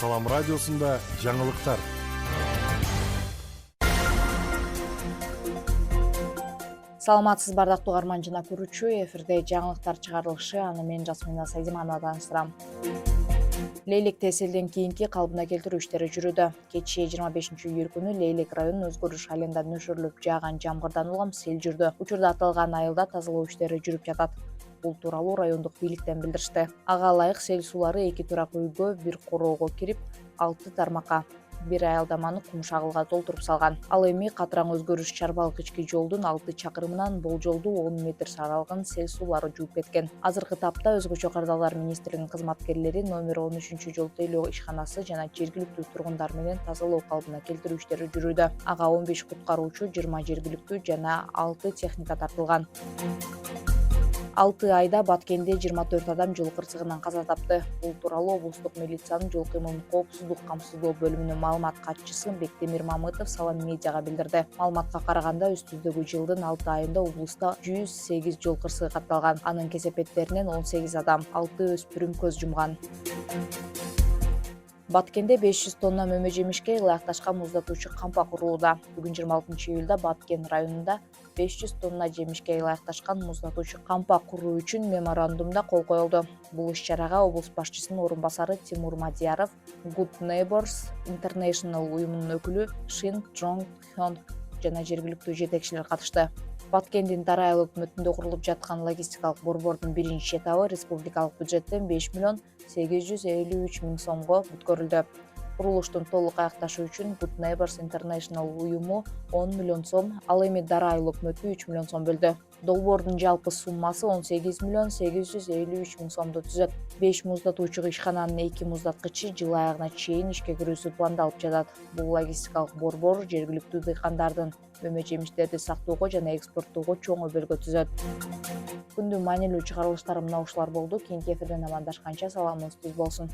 Салам радиосунда жаңылыктар. Саламатсыз бардактуу угарман жана көрүүчү, эфирде жаңылыктар чыгарылышы, аны мен Жасмина Сайдиманова таныстырам. Лейлек селден кийинки калыбына келтирүү иштери жүрүүдө. Кечээ 25-июль күнү Лейлек районунун Өзгөрүш айылында нөшөрлүп жааган жамгырдан улам сел жүрдү. Учурда аталган айылда тазалоо иштери жүрүп жатат. Бул тууралуу райондук бийликтен билдиришти. Ага ылайык сел суулары 2 турак үйгө, 1 короого кирип, 6 тармакка, 1 аялдаманы кум шагылга толтуруп салган. Ал эми Катыраң Өзгөрүш Чарбалык ички жолдун 6 чакырымынан болжолдуу 10 метр аралыгын сел суулары жууп кеткен. Азыркы тапта Өзгөчө кардарлар министрлигинин кызматкерлери номер 13-жол тейлөө ишканасы жана жергиликтүү тургундар менен тазалоо калыбына келтирүү иштери жүрүүдө. Ага 15 куткаруучу, 20 жергиликтүү жана 6 техника тартылган. 6 айда Баткенде 24 адам жол кырсыгынан каза тапты. Бул тууралуу облустук милициянын жол кыймылын коопсуздук камсыздоо бөлүмүнүн маалымат катчысы Бектемир Мамытов Салам медиага билдирди. Маалыматка караганда, үстүбүздөгү жылдын 6 айында облуста 108 жол кырсыгы катталган. Анын кесепеттеринен 18 адам, 6 өспүрүм көз жумган. Баткенде 500 тонна мөмө жемишке ылайыкташкан муздатуучу кампа курулууда. Бүгүн 26-июлда Баткен районунда 500 тонна жемишке ылайыкташкан муздатуучу кампа куруу үчүн меморандумда кол коюлду. Бул иш-чарага облус башчысынын орун басары Тимур Мадияров, Good Neighbors International уюмунун өкүлү Шин Чонг Хён жана жергиликтүү жетекчилер катышты. Баткендин Тара айыл өкмөтүндө курулуп жаткан логистикалык борбордун биринчи этабы республикалык бюджеттен 5 миллион 853 миң сомго бүткөрүлдү. Курулуштун толук аякташы үчүн Good Neighbors International уюму 10 миллион сом, ал эми Дара айыл өкмөтү 3 миллион сом бөлдү. Долбоордун жалпы суммасы 18 миллион 853 миң сомду түзөт. 5 муздатуучу ишкананын 2 муздаткычы жыл аягына чейин ишке кирүүсү пландалып жатат. Бул логистикалык борбор жергиликтүү дыйкандардын мөмө жемиштерди сактоого жана экспорттоого чоң өбөлгө түзөт. Күндүн маанилүү чыгарылыштары мына ушулар болду. Кийинки эфирден амандашканча саламыңыз түз болсун.